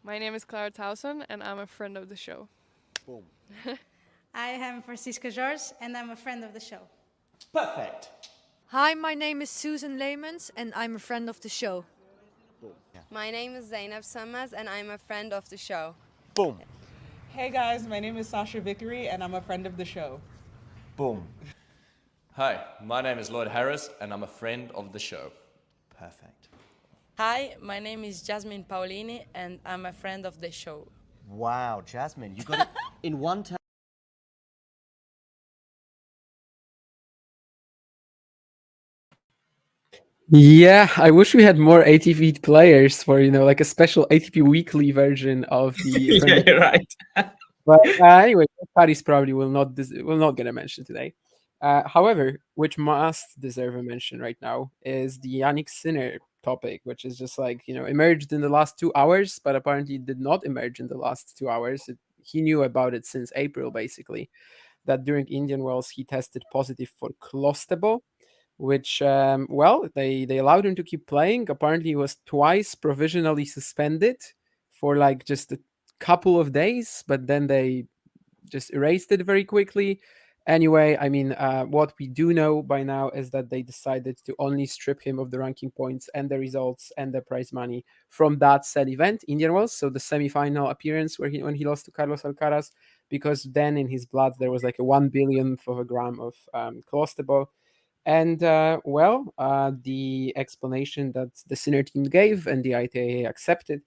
My name is Clara Towson, and I'm a friend of the show. Boom. I am Francisca George, and I'm a friend of the show. Perfect. Hi, my name is Susan Leemans, and I'm a friend of the show. Boom. Yeah. My name is Zainab Sammaz, and I'm a friend of the show. Boom. Hey guys, my name is Sasha Vickery, and I'm a friend of the show. Boom. Hi, my name is Lloyd Harris, and I'm a friend of the show. Perfect. Hi, my name is Jasmine Paolini, and I'm a friend of the show. Wow, Jasmine, you got it in one time. Yeah, I wish we had more ATP players for, like a special ATP Weekly version of the. Yeah, you're right. But anyway, Paris probably will not get a mention today. However, which must deserve a mention right now is the Jannik Sinner topic, which is just like emerged in the last 2 hours, but apparently did not emerge in the last 2 hours. He knew about it since April, basically. That during Indian Wells he tested positive for clostebol, which they allowed him to keep playing. Apparently he was twice provisionally suspended for like just a couple of days, but then they just erased it very quickly. Anyway, I mean, what we do know by now is that they decided to only strip him of the ranking points and the results and the prize money from that said event, Indian Wells, so the semi-final appearance when he lost to Carlos Alcaraz, because then in his blood there was like a 1 billionth of a gram of clostebol. And the explanation that the Sinner team gave and the ITA accepted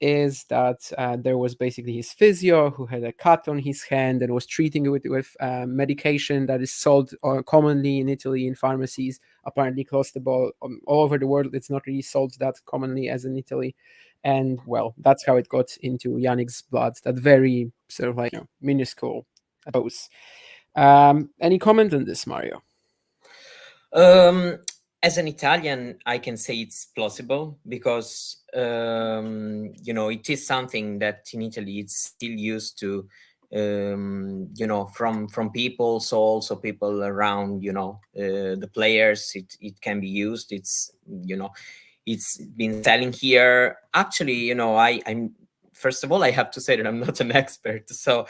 is that there was basically his physio who had a cut on his hand and was treating it with medication that is sold commonly in Italy in pharmacies. Apparently, clostebol all over the world, it's not really sold that commonly as in Italy. And that's how it got into Yannick's blood. That very sort of like minuscule dose. Any comment on this, Mario? As an Italian, I can say it's plausible because it is something that in Italy it's still used to, from people, so also people around, the players. It can be used. It's it's been selling here. Actually, I'm first of all, I have to say that I'm not an expert, so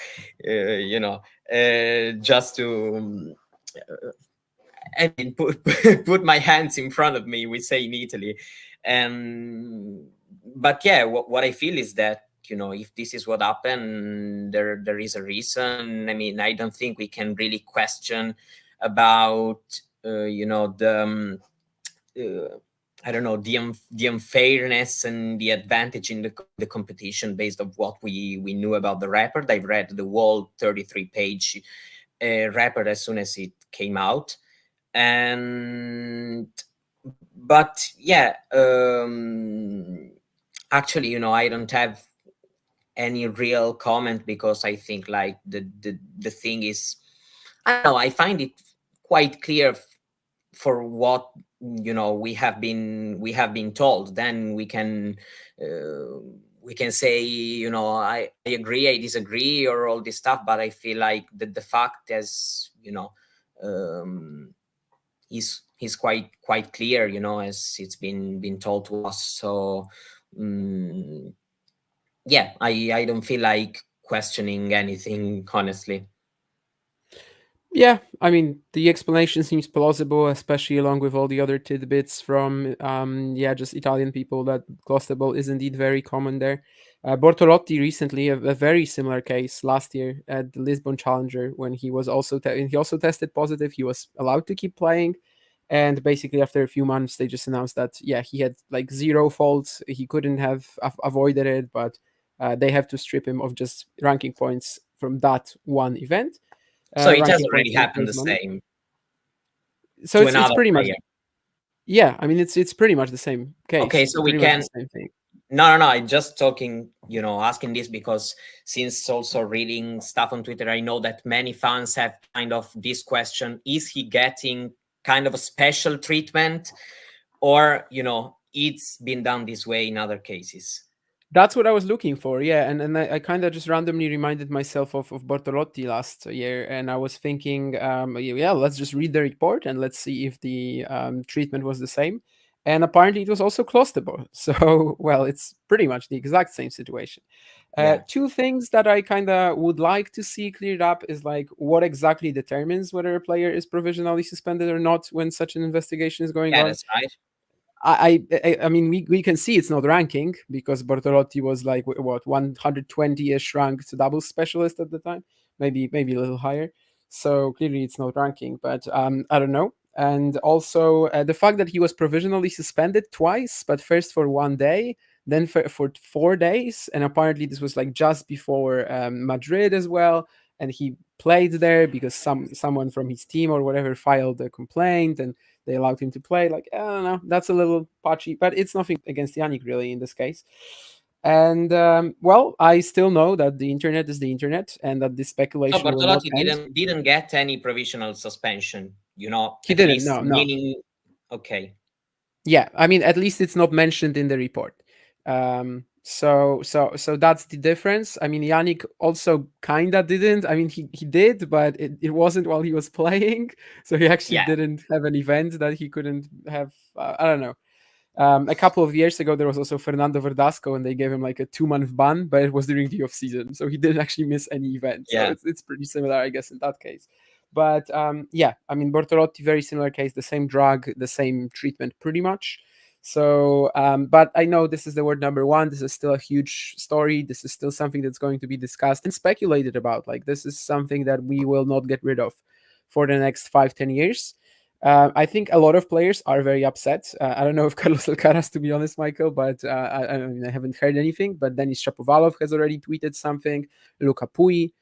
just to. I mean, put my hands in front of me, we say in Italy. But yeah, what I feel is that, if this is what happened, there is a reason. I mean, I don't think we can really question about, I don't know, the unfairness and the advantage in the competition based on what we knew about the report. I read the whole 33-page report as soon as it came out. But yeah, actually, I don't have any real comment because I think like the thing is, I don't know, I find it quite clear for what we have been told. Then we can say I agree, I disagree, or all this stuff. But I feel like the fact as he's quite clear, as it's been told to us. So yeah, I don't feel like questioning anything, honestly. Yeah, I mean, the explanation seems plausible, especially along with all the other tidbits from, just Italian people, that clostebol is indeed very common there. Bortolotti recently, a very similar case last year at the Lisbon Challenger, when he was also he also tested positive. He was allowed to keep playing, and basically after a few months, they just announced that he had like zero faults. He couldn't have avoided it, but they have to strip him of just ranking points from that one event. So it has already happened the same. So it's pretty much. Yeah, I mean it's pretty much the same case. Okay, so we can. Same thing. No. I'm just talking, asking this because since also reading stuff on Twitter, I know that many fans have kind of this question: is he getting kind of a special treatment, or it's been done this way in other cases? That's what I was looking for, yeah. And I kind of just randomly reminded myself of Bortolotti last year, and I was thinking, let's just read the report and let's see if the treatment was the same. And apparently it was also Klostebol. So, well, it's pretty much the exact same situation. Two things that I kind of would like to see cleared up is like what exactly determines whether a player is provisionally suspended or not when such an investigation is going on. That's right. I mean, we can see it's not ranking because Bortolotti was like what 120ish ranked doubles specialist at the time, maybe a little higher. So clearly it's not ranking, but I don't know. And also the fact that he was provisionally suspended twice, but first for 1 day, then for 4 days, and apparently this was like just before Madrid as well, and he played there because someone from his team or whatever filed a complaint and they allowed him to play. Like, I don't know, that's a little patchy, but it's nothing against Jannik really in this case. And well, I still know that the internet is the internet, and that this speculation. So Bortolotti didn't get any provisional suspension. You know, he didn't. No. Meaning, okay. Yeah, I mean, at least it's not mentioned in the report. So that's the difference. I mean, Jannik also kinda didn't. I mean, he did, but it wasn't while he was playing. So he actually didn't have an event that he couldn't have. I don't know. A couple of years ago, there was also Fernando Verdasco, and they gave him like a 2-month ban, but it was during the off season, so he didn't actually miss any event. So it's pretty similar, I guess, in that case. But yeah, I mean, Bortolotti, very similar case, the same drug, the same treatment, pretty much. So, but I know this is the word number one. This is still a huge story. This is still something that's going to be discussed and speculated about. Like, this is something that we will not get rid of for the next 5-10 years. I think a lot of players are very upset. I don't know if Carlos Alcaraz, to be honest, Michael, but I mean, I haven't heard anything. But Denis Shapovalov has already tweeted something. Luca Pui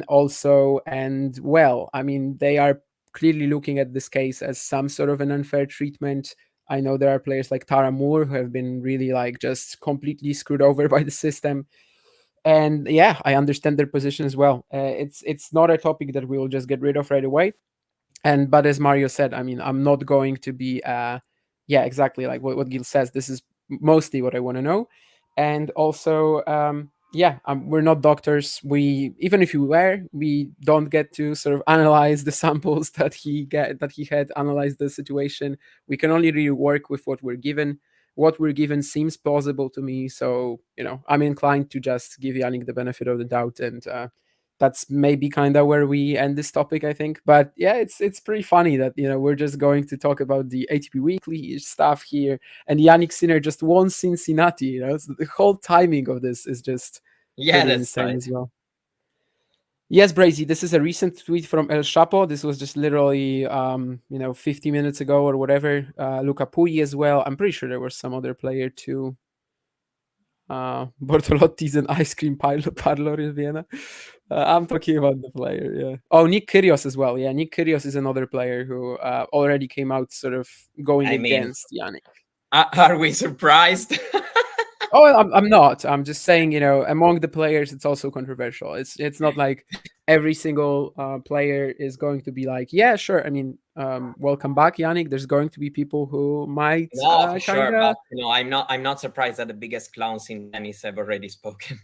also. And, well, I mean, they are clearly looking at this case as some sort of an unfair treatment. I know there are players like Tara Moore who have been really like just completely screwed over by the system. And yeah, I understand their position as well. It's not a topic that we will just get rid of right away. But as Mario said, I mean, I'm not going to be, yeah, exactly like what Gil says. This is mostly what I want to know. And also, we're not doctors. Even if we were, we don't get to sort of analyze the samples that he had, analyze the situation. We can only really work with what we're given. What we're given seems plausible to me. So, you know, I'm inclined to just give Jannik the benefit of the doubt, and that's maybe kind of where we end this topic, I think. But yeah, it's pretty funny that, you know, we're just going to talk about the ATP Weekly stuff here, and Jannik Sinner just won Cincinnati. You know, so the whole timing of this is just that's insane right. as well. Yes, Brazy, this is a recent tweet from El Chapo. This was just literally, 50 minutes ago or whatever. Luca Pui as well. I'm pretty sure there was some other player too. Bortolotti's an ice cream parlor in Vienna. I'm talking about the player, yeah. Oh, Nick Kyrgios as well. Yeah, Nick Kyrgios is another player who already came out sort of going against Jannik. Are we surprised? Oh, I'm not. I'm just saying, you know, among the players, it's also controversial. It's not like every single player is going to be like, yeah, sure. I mean, welcome back, Jannik. There's going to be people who might. No, for sure. But, you know, I'm not surprised that the biggest clowns in tennis have already spoken.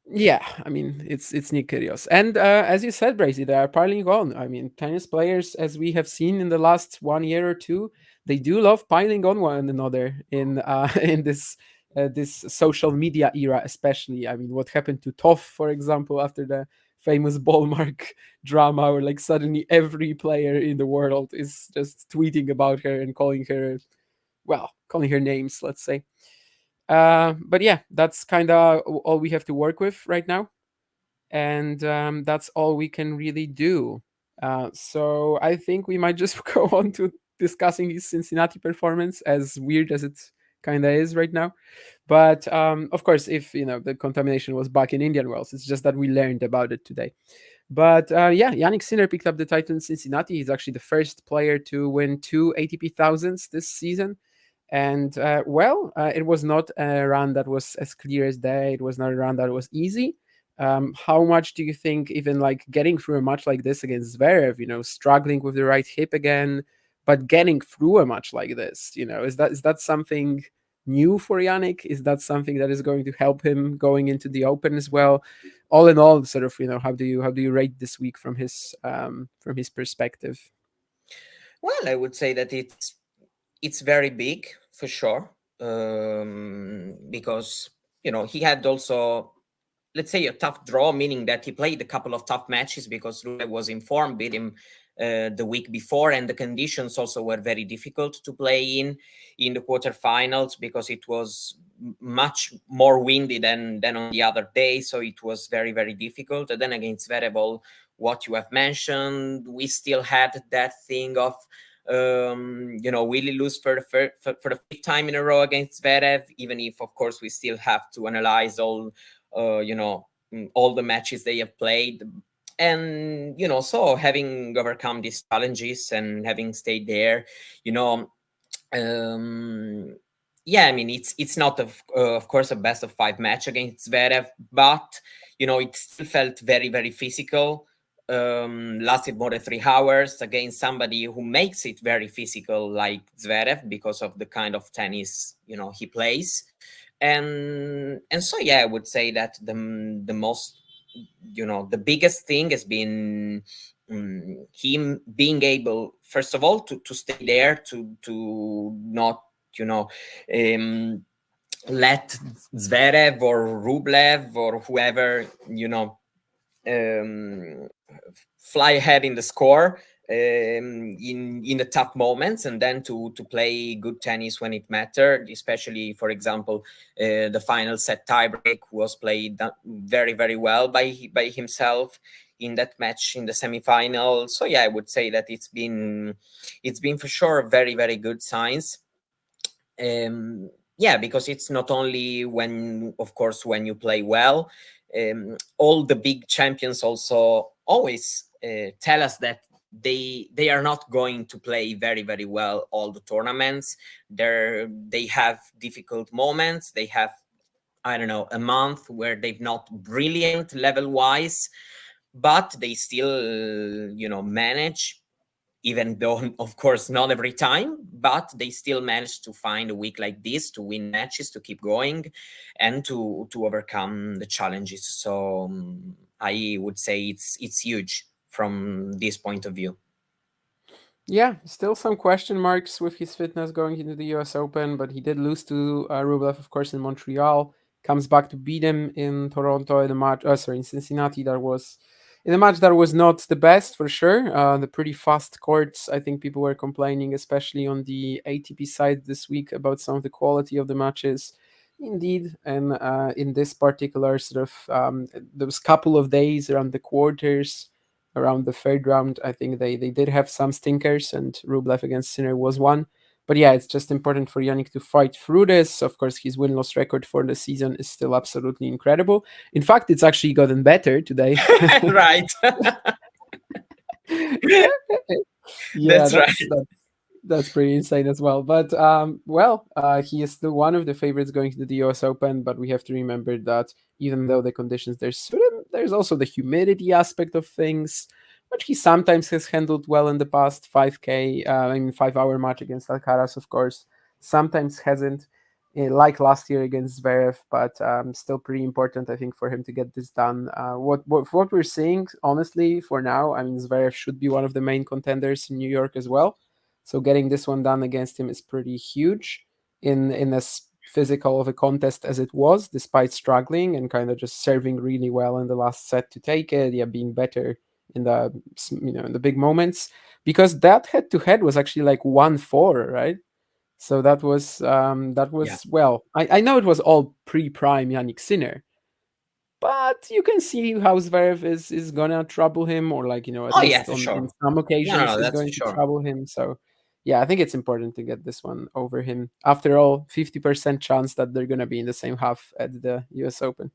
Yeah, I mean, it's Nick Kyrgios. And as you said, Brazy, they are piling on. I mean, tennis players, as we have seen in the last 1 year or two, they do love piling on one another in this social media era, especially. I mean, what happened to Toff, for example, after the famous ball mark drama, where like suddenly every player in the world is just tweeting about her and calling her names, let's say. But yeah, that's kind of all we have to work with right now. And that's all we can really do. So I think we might just go on to discussing his Cincinnati performance, as weird as it kind of is right now. But of course, if the contamination was back in Indian Wells, it's just that we learned about it today. But yeah, Jannik Sinner picked up the title in Cincinnati. He's actually the first player to win 2 ATP thousands this season. And it was not a run that was as clear as day. It was not a run that was easy. How much do you think even like getting through a match like this against Zverev, struggling with the right hip again, but getting through a match like this, is that something new for Jannik? Is that something that is going to help him going into the Open as well? All in all, sort of, how do you rate this week from his perspective? Well, I would say that it's very big for sure, because he had also, let's say, a tough draw, meaning that he played a couple of tough matches because Rune was in form, beat him the week before, and the conditions also were very difficult to play in the quarterfinals because it was much more windy than on the other day, so it was very, very difficult. And then against Zverev, what you have mentioned, we still had that thing of will he lose for the fifth time in a row against Zverev, even if of course we still have to analyze all the matches they have played. And so having overcome these challenges and having stayed there, yeah, I mean, it's not of course a best of 5 match against Zverev, but it still felt very, very physical. Lasted more than 3 hours against somebody who makes it very physical like Zverev because of the kind of tennis he plays. And so yeah, I would say that the most the biggest thing has been him being able, first of all, to stay there, to not let Zverev or Rublev or whoever fly ahead in the score in the tough moments, and then to play good tennis when it mattered, especially, for example, the final set tiebreak was played very, very well by himself in that match in the semifinal. So yeah, I would say that it's been for sure very, very good signs. Yeah, because it's not only when you play well. All the big champions also always tell us that they are not going to play very, very well all the tournaments. They have difficult moments. They have, I don't know, a month where they're not brilliant level wise, but they still manage, even though of course not every time, but they still manage to find a week like this to win matches, to keep going, and to overcome the challenges. So I would say it's huge from this point of view. Yeah, still some question marks with his fitness going into the US Open, but he did lose to Rublev, of course, in Montreal. Comes back to beat him in Toronto in the match. In Cincinnati. That was in a match that was not the best for sure. The pretty fast courts. I think people were complaining, especially on the ATP side this week, about some of the quality of the matches. Indeed, and in this particular sort of those couple of days around the quarters, around the third round, I think they did have some stinkers, and Rublev against Sinner was one. But yeah, it's just important for Jannik to fight through this. Of course, his win-loss record for the season is still absolutely incredible. In fact, it's actually gotten better today. Right. Yeah, that's right. That's pretty insane as well. But he is still one of the favorites going to the US Open. But we have to remember that even though the conditions, there's also the humidity aspect of things, which he sometimes has handled well in the past. 5-hour match against Alcaraz, of course, sometimes hasn't, like last year against Zverev. But still pretty important, I think, for him to get this done. What we're seeing, honestly, for now, I mean, Zverev should be one of the main contenders in New York as well. So getting this one done against him is pretty huge in as physical of a contest as it was, despite struggling and kind of just serving really well in the last set to take it. Yeah, being better in the in the big moments, because that head-to-head was actually like 1-4, right? So that was yeah. Well, I know it was all pre-prime Jannik Sinner, but you can see how Zverev is gonna trouble him, or like at least on some occasions is going to trouble him. So yeah, I think it's important to get this one over him. After all, 50% chance that they're gonna be in the same half at the US Open.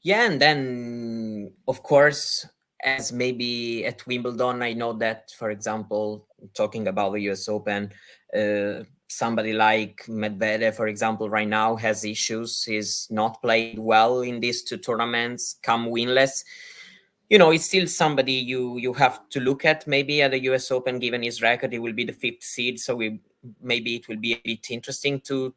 Yeah, and then of course, as maybe at Wimbledon, I know that, for example, talking about the US Open, somebody like Medvedev, for example, right now has issues. He's not played well in these 2 tournaments, come winless. It's still somebody you have to look at maybe at the US Open. Given his record, he will be the 5th seed, so maybe it will be a bit interesting to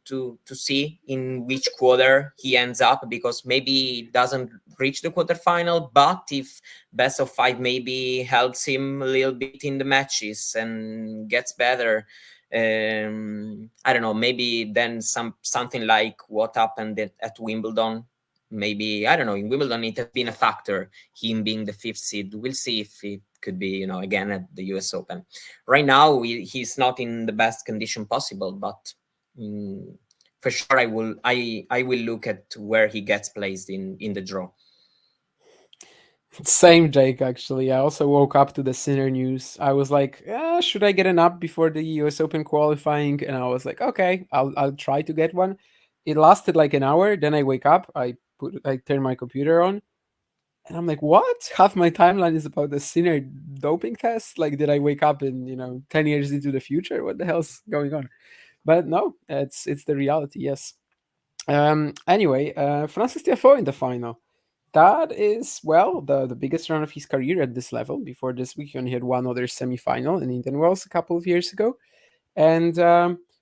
see in which quarter he ends up, because maybe he doesn't reach the quarterfinal, but if best of 5 maybe helps him a little bit in the matches and gets better, I don't know, maybe then something like what happened at Wimbledon. Maybe, I don't know, in Wimbledon it has been a factor, him being the 5th seed. We'll see if it could be, again at the US Open. Right now, he's not in the best condition possible, but for sure I will look at where he gets placed in the draw. Same, Jake, actually. I also woke up to the Sinner news. I was like, should I get an app before the US Open qualifying? And I was like, okay, I'll try to get one. It lasted like an hour. Then I wake up, I turn my computer on, and I'm like, what? Half my timeline is about the Sinner doping test? Like, did I wake up in, 10 years into the future? What the hell's going on? But no, it's the reality, yes. Anyway, Francis Tiafoe in the final. That is, well, the biggest run of his career at this level. Before this week, he only had one other semi-final in Indian Wells a couple of years ago. And,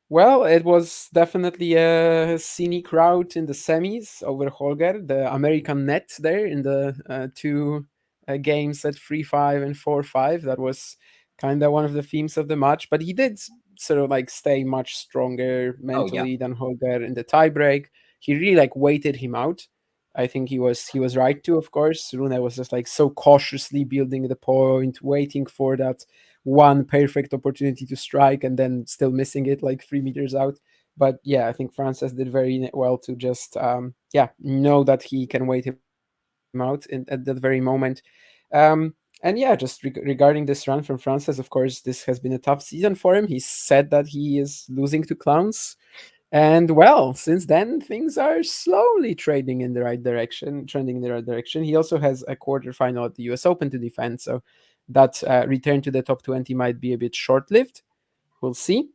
well, it was definitely a scenic rout in the semis over Holger, the American net there in the two games at 3-5 and 4-5. That was kind of one of the themes of the match. But he did sort of like stay much stronger mentally than Holger in the tiebreak. He really like waited him out. I think he was right too, of course. Rune was just like so cautiously building the point, waiting for that one perfect opportunity to strike and then still missing it like 3 meters out. But yeah, I think Frances did very well to just know that he can wait him out at that very moment. And yeah, just regarding this run from Frances, of course, this has been a tough season for him. He said that he is losing to clowns. And well, since then, things are slowly trending in the right direction. He also has a quarterfinal at the US Open to defend, so that return to the top 20 might be a bit short-lived. We'll see.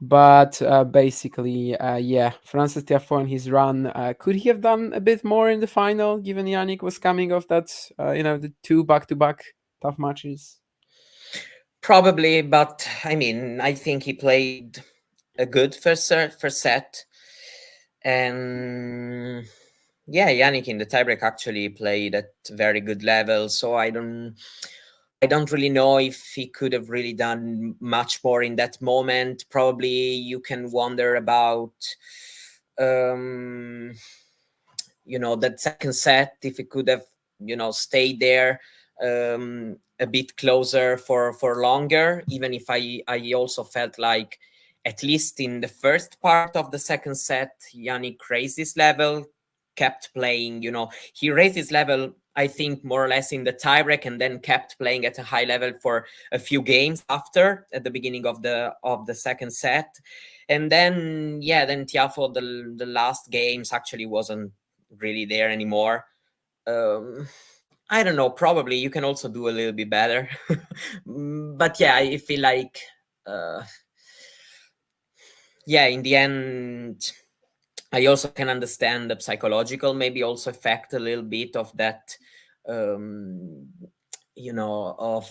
But basically, Francis Tiafoe and his run, could he have done a bit more in the final, given Jannik was coming off that, the 2 back-to-back tough matches? Probably, but I mean, I think he played a good first set, and Jannik in the tiebreak actually played at very good level. So I don't really know if he could have really done much more in that moment. Probably you can wonder about that second set, if he could have stayed there a bit closer for longer, even if I also felt like at least in the first part of the second set, Jannik raised his level, kept playing, he raised his level, I think, more or less in the tiebreak, and then kept playing at a high level for a few games after, at the beginning of the second set. And then, then Tiafoe, the last games actually wasn't really there anymore. I don't know, probably you can also do a little bit better. But yeah, I feel like... in the end, I also can understand the psychological maybe also effect a little bit of that, of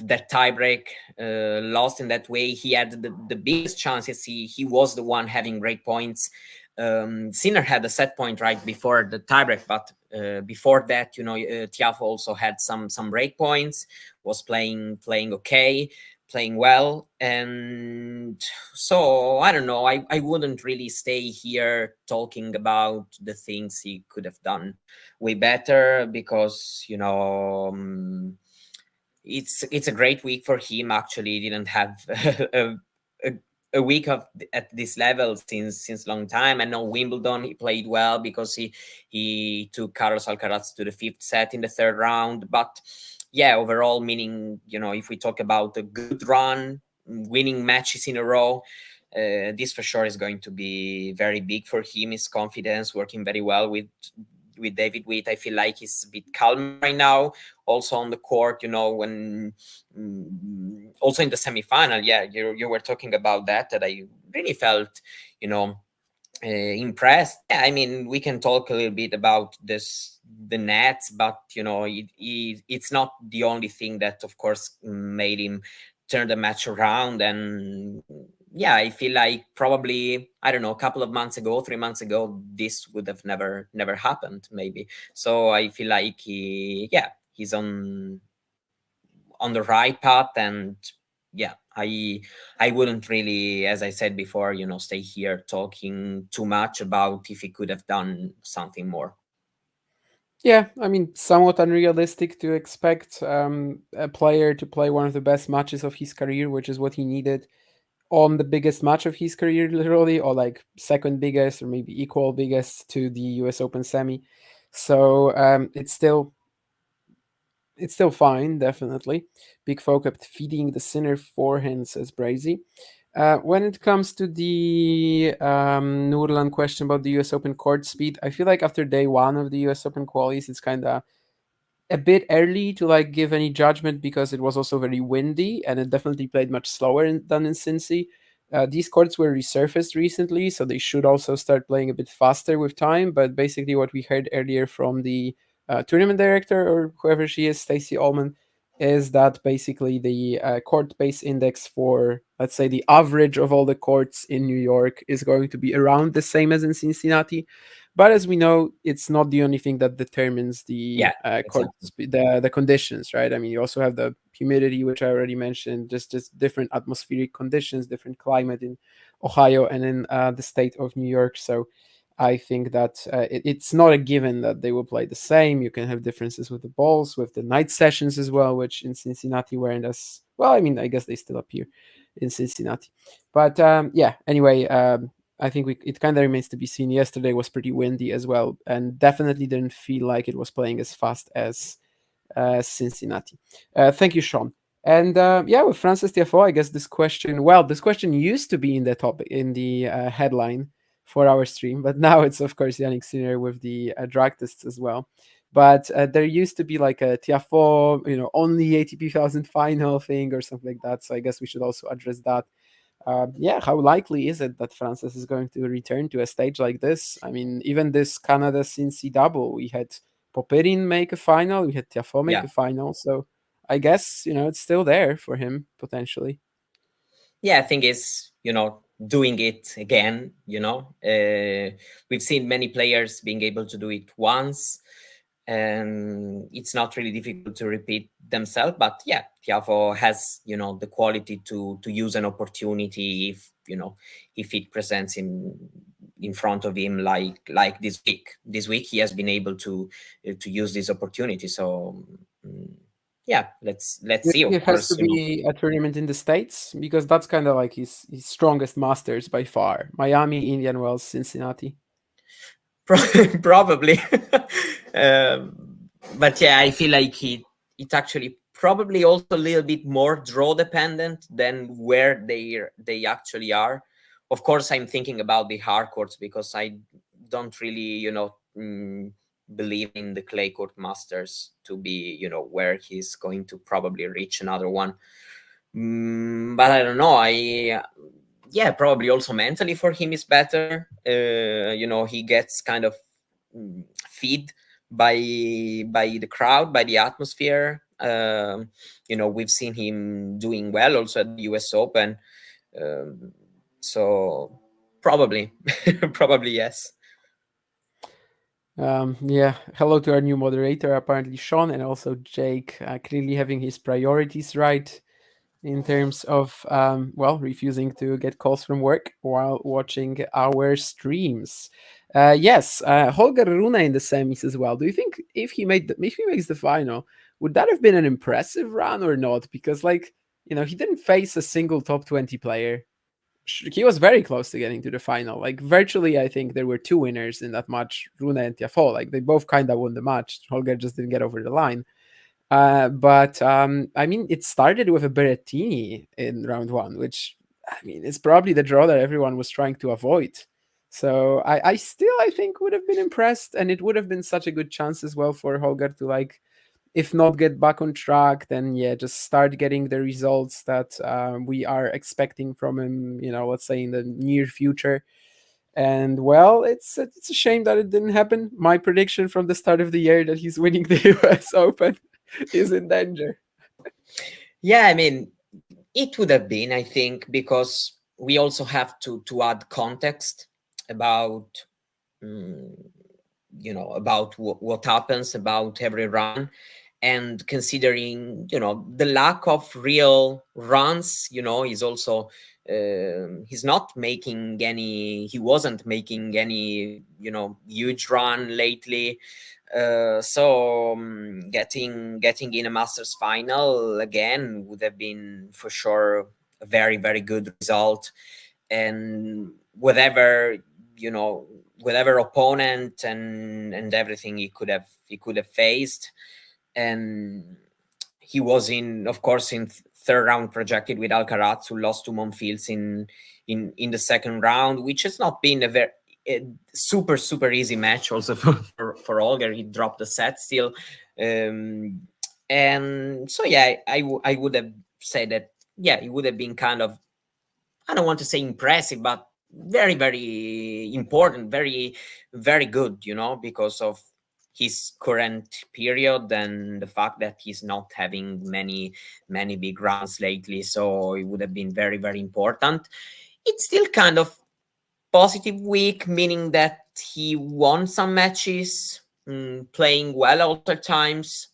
that tiebreak lost in that way. He had the biggest chances. He was the one having great points. Sinner had a set point right before the tiebreak, but before that, Tiafoe also had some break points, was playing okay, playing well. And so I don't know, I wouldn't really stay here talking about the things he could have done way better, because it's a great week for him. Actually, he didn't have a week at this level since long time. I know Wimbledon he played well because he took Carlos Alcaraz to the 5th set in the 3rd round, but overall, meaning, if we talk about a good run, winning matches in a row, this for sure is going to be very big for him. His confidence, working very well with David Witt. I feel like he's a bit calm right now, also on the court, when also in the semifinal. You were talking about that I really felt, impressed. I mean, we can talk a little bit about the nets, but it's not the only thing that, of course, made him turn the match around. And I feel like probably, I don't know, a couple of months ago, 3 months ago, this would have never happened, maybe. So I feel like he's on the right path, and yeah, I wouldn't really, as I said before, stay here talking too much about if he could have done something more. Yeah, I mean, somewhat unrealistic to expect a player to play one of the best matches of his career, which is what he needed on the biggest match of his career, literally, or like second biggest, or maybe equal biggest to the US Open semi. So it's still fine, definitely. Big Foe kept feeding the Sinner forehand, says Brazy. When it comes to the Nurlan question about the US Open court speed, I feel like after day one of the US Open qualies, it's kind of a bit early to like give any judgment because it was also very windy and it definitely played much slower than in Cincy. These courts were resurfaced recently, so they should also start playing a bit faster with time. But basically, what we heard earlier from the tournament director or whoever she is, Stacey Allman, is that basically the court pace index for, let's say, the average of all the courts in New York is going to be around the same as in Cincinnati. But as we know, it's not the only thing that determines the court the conditions, right? I mean, you also have the humidity, which I already mentioned, just different atmospheric conditions, different climate in Ohio and in the state of New York. So I think that it's not a given that they will play the same. You can have differences with the balls, with the night sessions as well, which in Cincinnati weren't as well. I mean, I guess they still appear in Cincinnati. But yeah, anyway, I think it kind of remains to be seen. Yesterday was pretty windy as well, and definitely didn't feel like it was playing as fast as Cincinnati. Thank you, Sean. And yeah, with Frances Tiafoe, I guess this question used to be in the topic, in the headline for our stream, but now it's of course Jannik Sinner with the drag tests as well. But there used to be like a Tiafoe, only ATP 1000 final thing or something like that. So I guess we should also address that. Yeah, how likely is it that Frances is going to return to a stage like this? I mean, even this Canada Cincy double, we had Popyrin make a final, we had Tiafoe make a final. So I guess, it's still there for him, potentially. Yeah, I think it's, doing it again, we've seen many players being able to do it once, and it's not really difficult to repeat themselves. But yeah, Tiafoe has, the quality to use an opportunity if, if it presents in front of him, like this week. This week he has been able to use this opportunity. So yeah, let's see. It has to be a tournament in the States, because that's kind of like his strongest masters by far. Miami, Indian Wells, Cincinnati. Probably. But yeah, I feel like it actually probably also a little bit more draw dependent than where they actually are. Of course, I'm thinking about the hard courts because I don't really, believe in the clay court masters to be, where he's going to probably reach another one. But I don't know. Yeah, probably also mentally for him is better. He gets kind of feed by the crowd, by the atmosphere. We've seen him doing well also at the US Open. So probably yes. Yeah, hello to our new moderator, apparently Sean, and also Jake, clearly having his priorities right in terms of, refusing to get calls from work while watching our streams. Yes, Holger Rune in the semis as well. Do you think if he makes the final, would that have been an impressive run or not? Because he didn't face a single top 20 player. He was very close to getting to the final. Like virtually, I think there were two winners in that match, Rune and Tiafoe. Like they both kind of won the match. Holger just didn't get over the line. But I mean, it started with a Berrettini in round one, which I mean, it's probably the draw that everyone was trying to avoid. So I think would have been impressed, and it would have been such a good chance as well for Holger to if not get back on track, then yeah, just start getting the results that we are expecting from him, let's say in the near future. And well, it's a shame that it didn't happen. My prediction from the start of the year that he's winning the US Open is in danger. Yeah, I mean, it would have been, I think, because we also have to add context about about what happens about every run. And considering, the lack of real runs, he's also he wasn't making any, huge run lately. So getting in a Masters final again would have been for sure a very, very good result. And whatever opponent and everything he could have faced. And he was of course in third round projected with Alcaraz, who lost to Monfils in the second round, which has not been a super, super easy match also for Holger. He dropped the set still. And so, I would have said that, it would have been kind of, I don't want to say impressive, but very, very important, very, very good, because of his current period and the fact that he's not having many big runs lately. So it would have been very, very important. It's still kind of positive week, meaning that he won some matches, playing well all the times.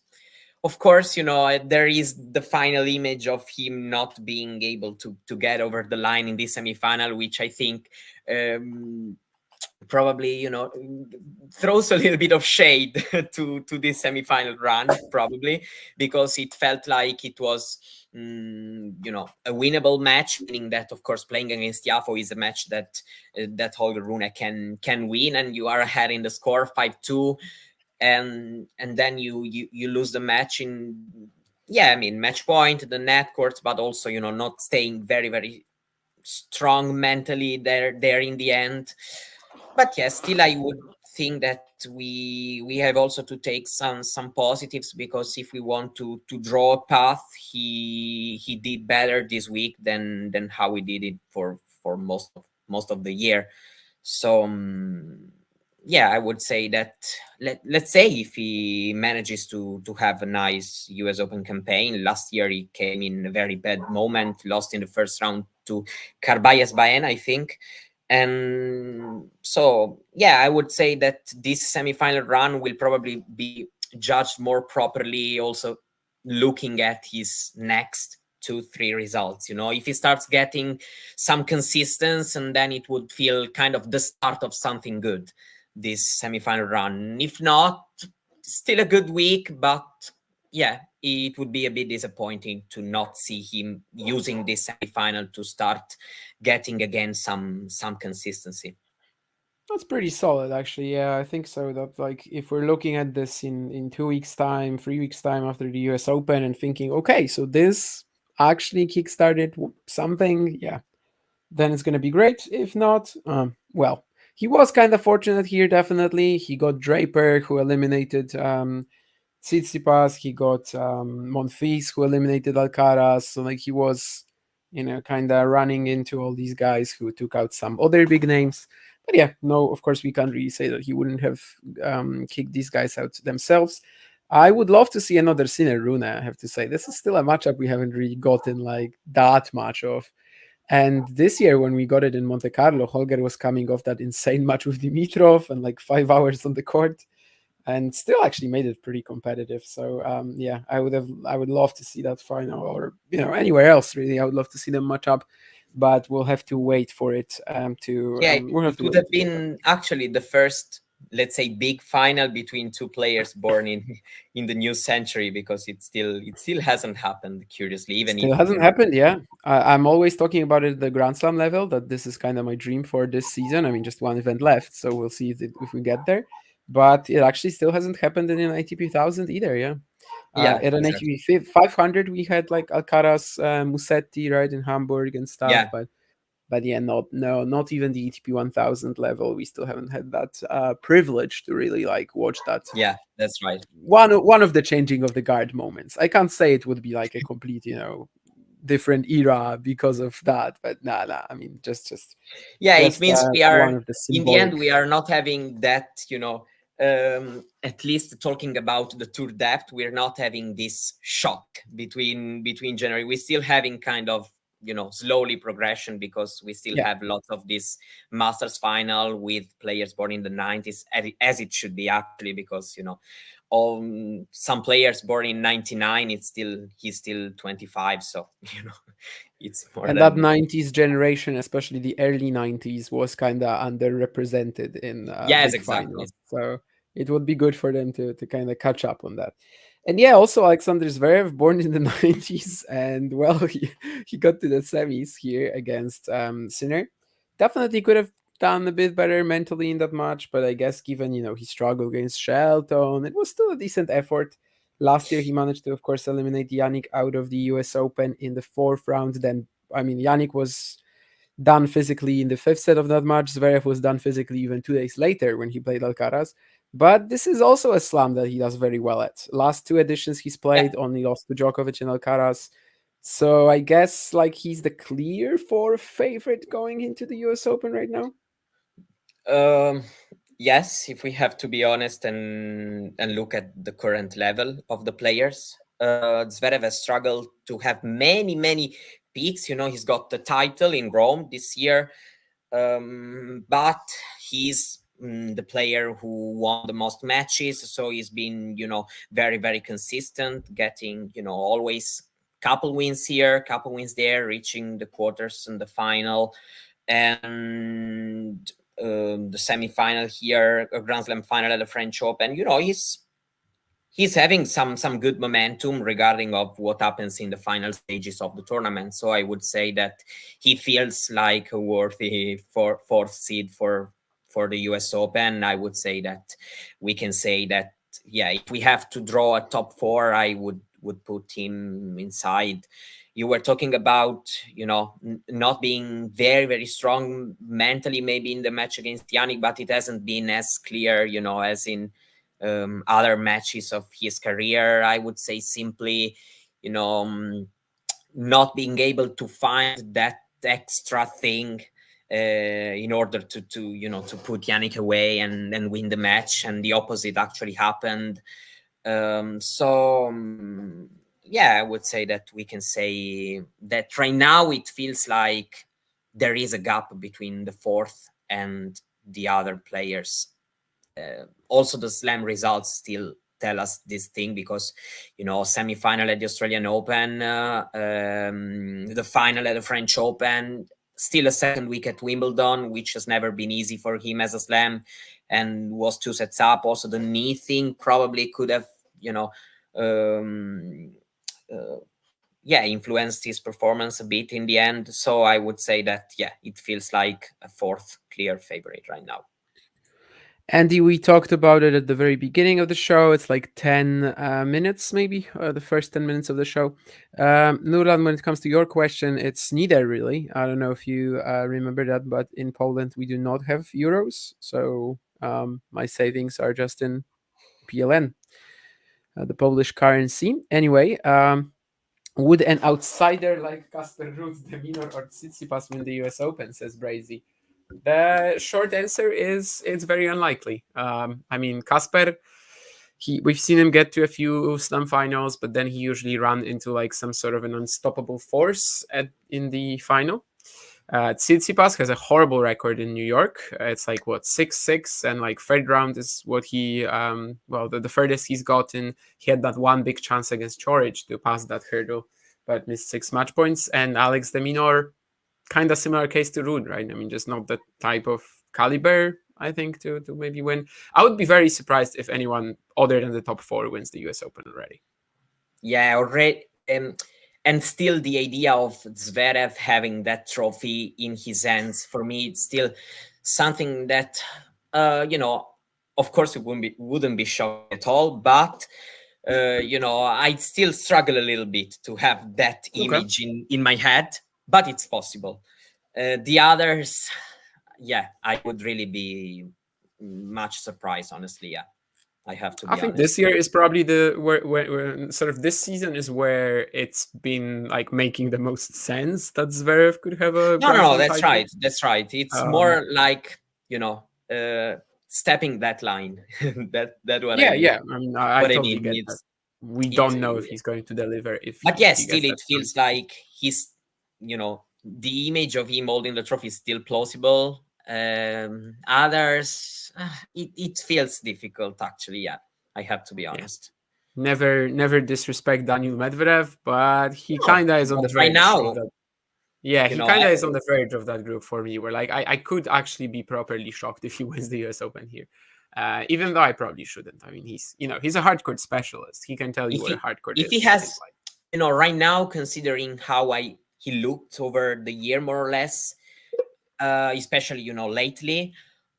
Of course, there is the final image of him not being able to get over the line in this semifinal, which I think probably, throws a little bit of shade to this semifinal run, probably, because it felt like it was, a winnable match, meaning that, of course, playing against Tiafoe is a match that Holger Rune can win, and you are ahead in the score 5-2. And then you lose the match in match point, the net courts, but also not staying very, very strong mentally there in the end. But still I would think that we have also to take some positives, because if we want to draw a path, he did better this week than how we did it for most of the year. So I would say that let's say if he manages to have a nice US Open campaign. Last year he came in a very bad moment, lost in the first round to Carballes Baena, I think. And so, I would say that this semifinal run will probably be judged more properly, also looking at his next 2-3 results. If he starts getting some consistency, and then it would feel kind of the start of something good, this semifinal run. If not, still a good week, but it would be a bit disappointing to not see him using this semifinal to start getting again some consistency. That's pretty solid, actually. Yeah, I think so. That, like, if we're looking at this in 2 weeks' time, 3 weeks' time after the US Open, and thinking, okay, so this actually kickstarted something, then it's going to be great. If not, well, he was kind of fortunate here, definitely. He got Draper, who eliminated Tsitsipas. He got Monfils, who eliminated Alcaraz. So, like, he was, kind of running into all these guys who took out some other big names. But no, of course, we can't really say that he wouldn't have kicked these guys out themselves. I would love to see another Sinner Rune, I have to say. This is still a matchup we haven't really gotten, like, that much of. And this year, when we got it in Monte Carlo, Holger was coming off that insane match with Dimitrov and like 5 hours on the court, and still actually made it pretty competitive. So I would love to see that final, or anywhere else really. I would love to see them match up, but we'll have to wait for it it would have been actually the first, let's say, big final between two players born in the new century, because it still hasn't happened, curiously. It hasn't happened. I'm always talking about it at the Grand Slam level, that this is kind of my dream for this season. I mean, just one event left, so we'll see if we get there. But it actually still hasn't happened in an ATP 1000 either. At an ATP 500 we had like Alcaraz, Musetti, right, in Hamburg and stuff, but not even the ATP 1000 level. We still haven't had that privilege to really like watch that. Yeah, that's right. One of the changing of the guard moments. I can't say it would be like a complete, different era because of that, but nah. I mean, just it means we are in the end we are not having that, at least talking about the tour depth, we're not having this shock between January. We're still having kind of slowly progression, because we still have lots of this Masters final with players born in the 90s, as it should be actually, because some players born in 99, he's still 25, so it's more. And that 90s generation, especially the early 90s, was kind of underrepresented in yes, big exactly. finals. So it would be good for them to kind of catch up on that. And yeah, also Alexander Zverev, born in the 90s, and well, he got to the semis here against Sinner. Definitely could have done a bit better mentally in that match, but I guess given he struggled against Shelton, it was still a decent effort. Last year he managed to, of course, eliminate Jannik out of the US Open in the fourth round. Then, I mean, Jannik was done physically in the fifth set of that match. Zverev was done physically even 2 days later when he played Alcaraz. But this is also a slam that he does very well at. Last 2 editions he's played, only lost to Djokovic and Alcaraz. So I guess he's the clear fourth favorite going into the US Open right now. Yes, if we have to be honest and look at the current level of the players, Zverev has struggled to have many peaks. He's got the title in Rome this year, but he's the player who won the most matches, so he's been very consistent, getting always couple wins here, couple wins there, reaching the quarters and the final, and the semi-final here, a Grand Slam final at the French Open. He's having some good momentum regarding of what happens in the final stages of the tournament. So I would say that he feels like a worthy fourth seed for the US Open. I would say that we can say that, if we have to draw a top 4, I would put him inside. You were talking about, not being very strong mentally, maybe in the match against Jannik, but it hasn't been as clear, as in other matches of his career. I would say simply, not being able to find that extra thing in order to put Jannik away and win the match, and the opposite actually happened. I would say that we can say that right now it feels like there is a gap between the fourth and the other players. Also, the slam results still tell us this thing, because semi-final at the Australian Open, the final at the French Open, still a second week at Wimbledon, which has never been easy for him as a slam, and was 2 sets up. Also, the knee thing probably could have influenced his performance a bit in the end. So I would say that it feels like a fourth clear favorite right now. Andy, we talked about it at the very beginning of the show. It's 10 minutes, maybe, the first 10 minutes of the show. Nurlan, when it comes to your question, it's neither really. I don't know if you remember that, but in Poland, we do not have euros. So my savings are just in PLN, the Polish currency. Anyway, would an outsider like Casper Ruud, De Minaur, or Tsitsipas win the US Open, says Brazy? The short answer is it's very unlikely. I mean, Casper, we've seen him get to a few slam finals, but then he usually run into some sort of an unstoppable force in the final. Tsitsipas has a horrible record in New York. It's 6-6, and third round is what he the furthest he's gotten. He had that one big chance against Chorich to pass that hurdle, but missed 6 match points. And Alex De Minaur, kind of similar case to Rune, right? I mean, just not the type of caliber, I think, to maybe win. I would be very surprised if anyone other than the top 4 wins the US Open already. Yeah, already. And still the idea of Zverev having that trophy in his hands, for me, it's still something that, of course, it wouldn't be shocking at all. But, I'd still struggle a little bit to have that image in my head. But it's possible. The others, I would really be much surprised, honestly. Yeah, I have to be honest. I think this year is probably where sort of this season is where it's been making the most sense that Zverev could have a No, that's right. That's right. It's more stepping that line. that what I mean. Yeah. I mean, I totally get that. We don't know if he's going to deliver. Still it feels like he's the image of him holding the trophy is still plausible. Others, it feels difficult, actually. Yeah, I have to be honest. Never disrespect Daniil Medvedev, but he kind of is on the verge right now. of that. Yeah, he kind of is on the verge of that group for me, where like I could actually be properly shocked if he wins the US Open here. Even though I probably shouldn't. I mean, he's a hardcourt specialist. He can tell you what a hardcourt is. If he has, right now, considering how he looked over the year, more or less, especially, lately,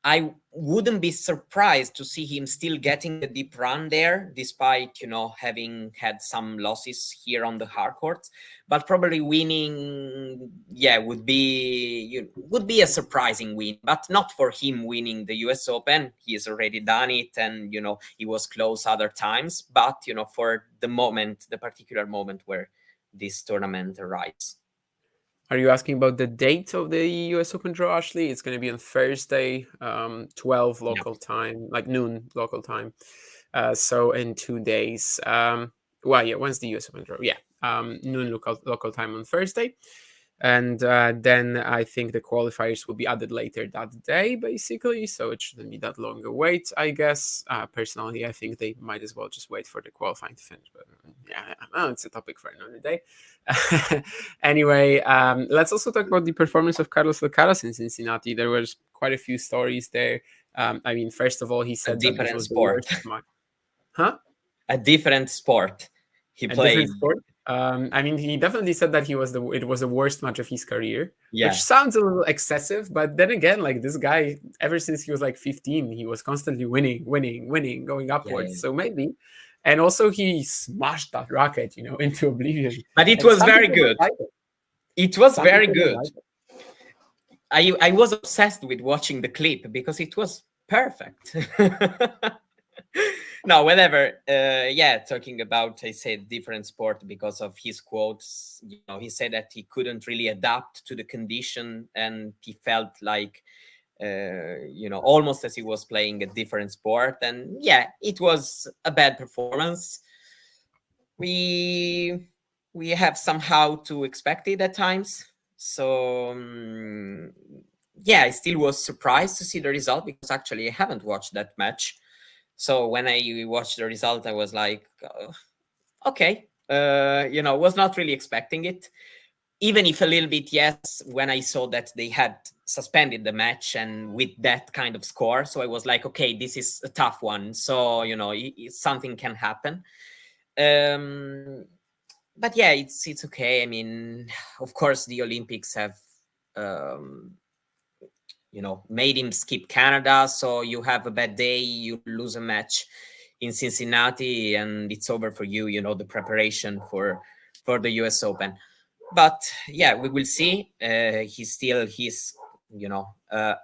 I wouldn't be surprised to see him still getting a deep run there, despite, having had some losses here on the hard court. But probably winning, would be a surprising win, but not for him winning the US Open. He has already done it, and, he was close other times. But, for the particular moment where this tournament arrives. Are you asking about the date of the US Open draw, Ashley? It's going to be on Thursday, 12 local time, like noon local time. So in 2 days. When's the US Open draw? Yeah, noon local time on Thursday. And then I think the qualifiers will be added later that day, basically. So it shouldn't be that long a wait, I guess. Personally, I think they might as well just wait for the qualifying to finish. But it's a topic for another day. Anyway, let's also talk about the performance of Carlos Alcaraz in Cincinnati. There was quite a few stories there. I mean, first of all, he said that this was sport. Huh? A different sport. He played. I mean, he definitely said that it was the worst match of his career, which sounds a little excessive. But then again, like this guy, ever since he was like 15, he was constantly winning, going upwards. Yeah. So maybe, and also he smashed that racket, into oblivion. But it was very good. It was very good. I was obsessed with watching the clip because it was perfect. No, whatever. Talking about, I said, different sport because of his quotes. He said that he couldn't really adapt to the condition, and he felt like, almost as he was playing a different sport. And it was a bad performance. We have somehow to expect it at times. So I still was surprised to see the result because actually I haven't watched that match. So when I watched the result, I was like, okay, was not really expecting it. Even if a little bit, yes, when I saw that they had suspended the match and with that kind of score. So I was like, okay, this is a tough one. So, something can happen. But it's okay. I mean, of course, the Olympics have, made him skip Canada. So you have a bad day, you lose a match in Cincinnati, and it's over for you, the preparation for the US Open. But we will see. He's a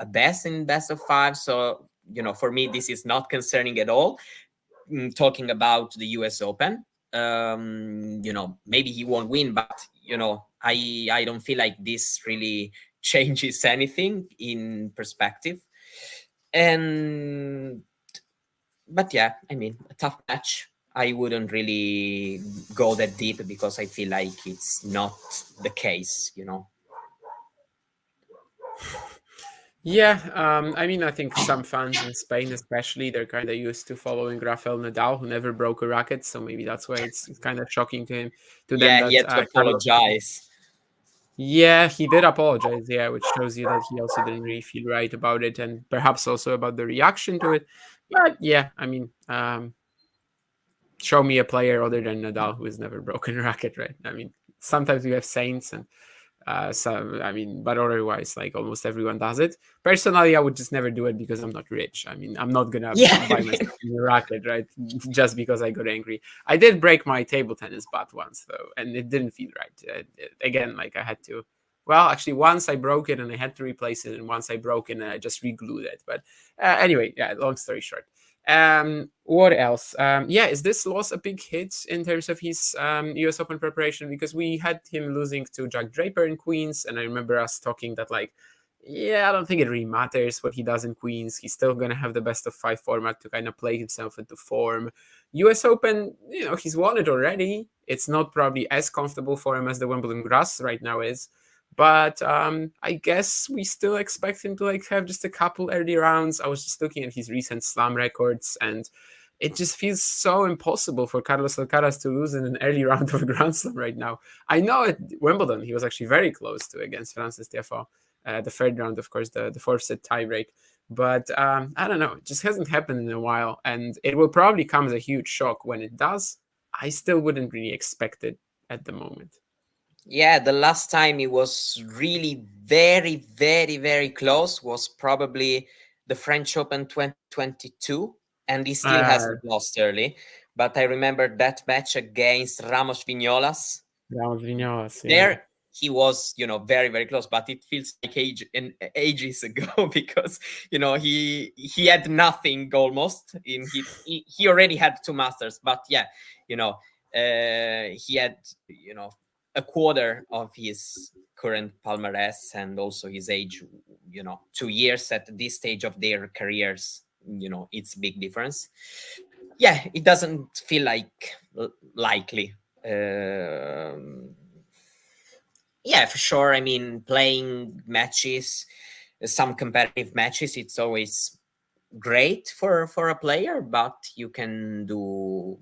best in best of 5. So, for me, this is not concerning at all. Talking about the US Open, maybe he won't win, but, I don't feel like this really changes anything in perspective. But I mean, a tough match. I wouldn't really go that deep because I feel like it's not the case, I mean, I think some fans in Spain, especially, they're kind of used to following Rafael Nadal, who never broke a racket. So maybe that's why it's kind of shocking to him. He had to apologize. Yeah, he did apologize, which shows you that he also didn't really feel right about it, and perhaps also about the reaction to it. But I mean, show me a player other than Nadal who has never broken a racket, right? I mean, sometimes we have saints, and but otherwise, like almost everyone does it. Personally, I would just never do it because I'm not rich. I mean, I'm not gonna buy myself a racket, right? Just because I got angry. I did break my table tennis bat once, though, and it didn't feel right. Again, like I had to. Well, actually, once I broke it and I had to replace it, and once I broke it and I just re-glued it. But anyway, long story short. What else? Is this loss a big hit in terms of his US Open preparation? Because we had him losing to Jack Draper in Queens, and I remember us talking that I don't think it really matters what he does in Queens. He's still gonna have the best of 5 format to kind of play himself into form. US Open, he's won it already. It's not probably as comfortable for him as the Wimbledon grass right now is. But I guess we still expect him to like have just a couple early rounds. I was just looking at his recent slam records, and it just feels so impossible for Carlos Alcaraz to lose in an early round of a Grand Slam right now. I know at Wimbledon he was actually very close to against Francis Tiafoe. The third round, of course, the fourth set tiebreak. But I don't know, it just hasn't happened in a while, and it will probably come as a huge shock when it does. I still wouldn't really expect it at the moment. Yeah, the last time it was really very, very, very close was probably the French Open 2022, and he still hasn't lost early. But I remember that match against Ramos Vignolas. Yeah. There he was, very, very close, but it feels like ages ago because, he had nothing almost. He already had 2 Masters, but yeah, he had, a quarter of his current palmarès, and also his age, 2 years at this stage of their careers, it's a big difference. Yeah, it doesn't feel like likely. Yeah, for sure. I mean, playing matches, some competitive matches, it's always great for a player, but you can do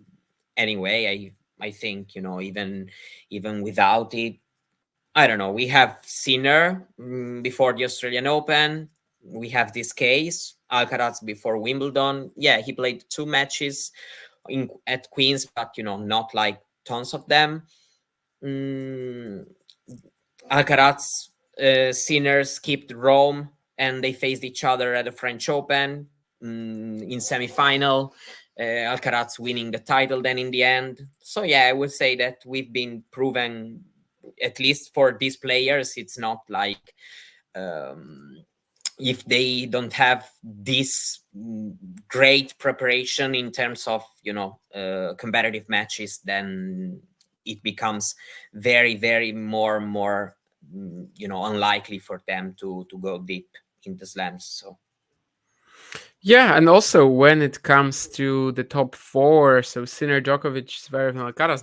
anyway. I think, even without it, I don't know. We have Sinner before the Australian Open. We have this case, Alcaraz before Wimbledon. Yeah, he played 2 matches at Queen's, but, not like tons of them. Alcaraz, Sinner skipped Rome, and they faced each other at the French Open in semi-final. Alcaraz winning the title then in the end. So yeah, I would say that we've been proven, at least for these players, it's not like if they don't have this great preparation in terms of, competitive matches, then it becomes very, very more, unlikely for them to go deep into slams. So. Yeah, and also when it comes to the top 4, so Sinner, Djokovic, Zverev, and Alcaraz,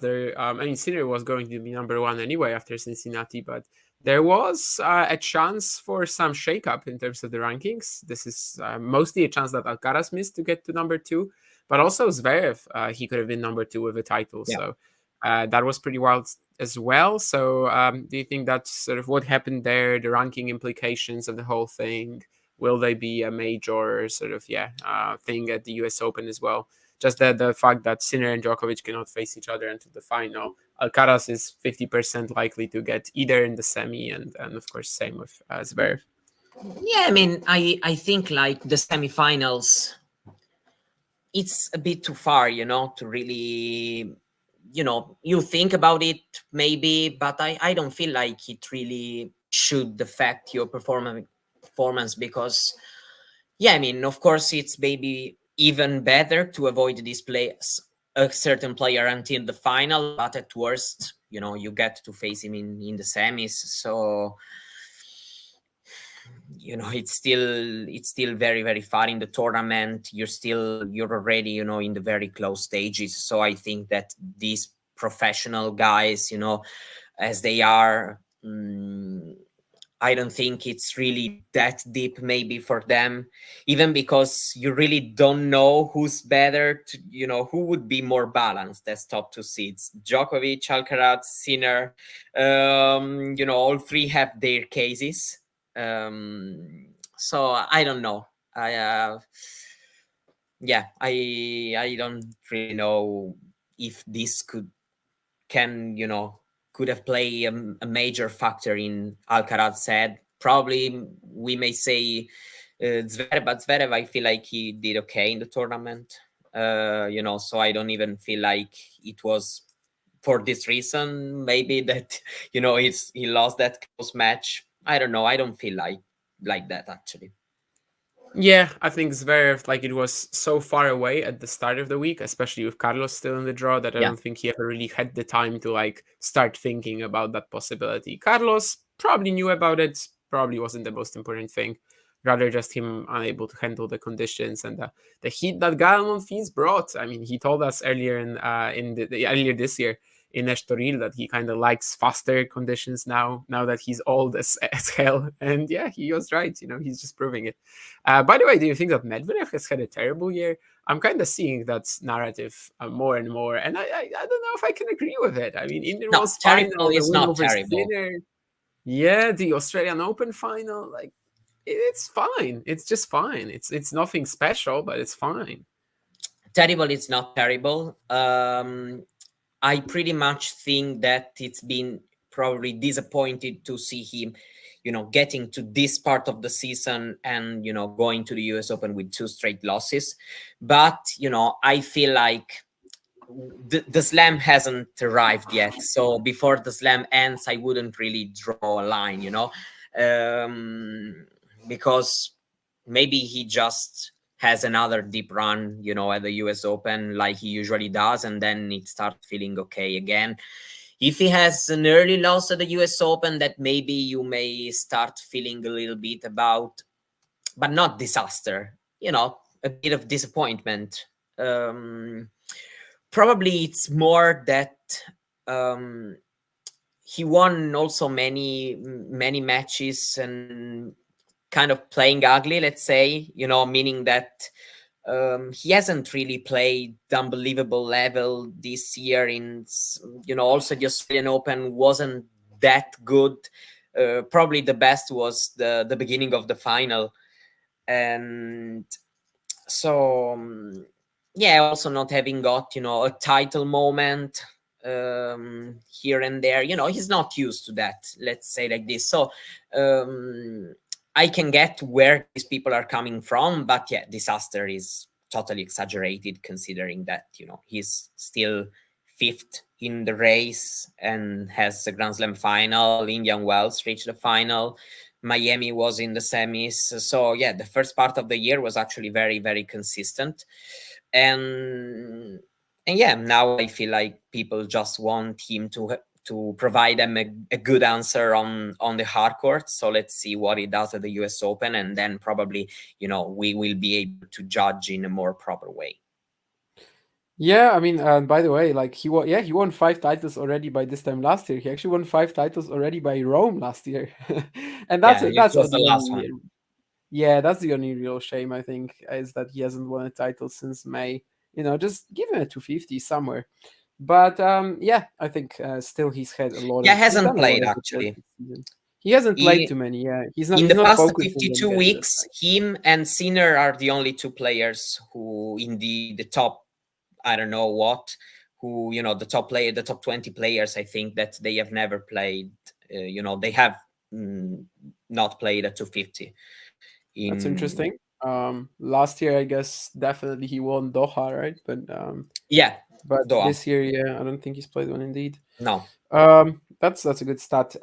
Sinner was going to be number 1 anyway after Cincinnati, but there was a chance for some shakeup in terms of the rankings. This is mostly a chance that Alcaraz missed to get to number 2, but also Zverev, he could have been number 2 with a title. Yeah. So that was pretty wild as well. So do you think that's sort of what happened there, the ranking implications of the whole thing? Will they be a major sort of thing at the US Open as well? Just the fact that Sinner and Djokovic cannot face each other into the final. Alcaraz is 50% likely to get either in the semi, and of course same with Zverev. Yeah, I mean, I think like the semifinals, it's a bit too far, to really, you think about it maybe, but I don't feel like it really should affect your performance, because I mean, of course it's maybe even better to avoid a certain player until the final, but at worst, you get to face him in the semis. So it's still very, very far in the tournament. You're already in the very close stages. So I think that these professional guys, as they are, I don't think it's really that deep maybe for them, even because you really don't know who's better, who would be more balanced as top 2 seeds. Djokovic, Alcaraz, Sinner, all 3 have their cases. So I don't know. I don't really know if this could have played a major factor in Alcaraz's head. Probably we may say Zverev, but Zverev, I feel like he did okay in the tournament. So I don't even feel like it was for this reason, maybe that, he lost that close match. I don't know. I don't feel like that actually. Yeah, I think Zverev, like, it was so far away at the start of the week, especially with Carlos still in the draw, that I don't think he ever really had the time to like start thinking about that possibility. Carlos probably knew about it, probably wasn't the most important thing, rather just him unable to handle the conditions and the heat that Gael Monfils brought. I mean, he told us earlier earlier this year Estoril that he kind of likes faster conditions now that he's old as hell. And yeah, he was right. He's just proving it. By the way, do you think that Medvedev has had a terrible year? I'm kind of seeing that narrative more and more, and I don't know if I can agree with it. I mean, Indian Wells final, the win over Sinner, yeah, the Australian Open final, like it's fine. It's just fine. It's nothing special, but it's fine. Terrible is not terrible. I pretty much think that it's been probably disappointed to see him, getting to this part of the season and, going to the US Open with 2 straight losses. But, I feel like the slam hasn't arrived yet. So before the slam ends, I wouldn't really draw a line, because maybe he just has another deep run, at the US Open like he usually does, and then it starts feeling okay again. If he has an early loss at the US Open, that maybe you may start feeling a little bit about, but not disaster, a bit of disappointment. Probably it's more that he won also many matches and kind of playing ugly, let's say, meaning that he hasn't really played the unbelievable level this year. Also the Australian Open wasn't that good. Probably the best was the beginning of the final. And so, also not having got, a title moment here and there, he's not used to that, let's say like this. So, I can get where these people are coming from, but yeah, disaster is totally exaggerated considering that, he's still 5th in the race and has a Grand Slam final. Indian Wells reached the final. Miami was in the semis. So yeah, the first part of the year was actually very, very consistent. And yeah, now I feel like people just want him to provide them a good answer on the hard court. So let's see what he does at the US Open, and then probably, we will be able to judge in a more proper way. Yeah, I mean, by the way, like he won 5 titles already by this time last year. He actually won 5 titles already by Rome last year, and that's the last one. Yeah, that's the only real shame, I think, is that he hasn't won a title since May. Just give him a 250 somewhere. But yeah, I think still he's had a lot. Yeah, hasn't played actually. He hasn't played too many. Yeah, he's not. In the past 52 weeks, him and Sinner are the only 2 players who, in the top, I don't know what, who the top 20 players, I think that they have never played. They have not played at 250. That's interesting. Last year, I guess definitely he won Doha, right? But yeah. But Doha. This year, yeah, I don't think he's played one indeed. No. That's a good stat.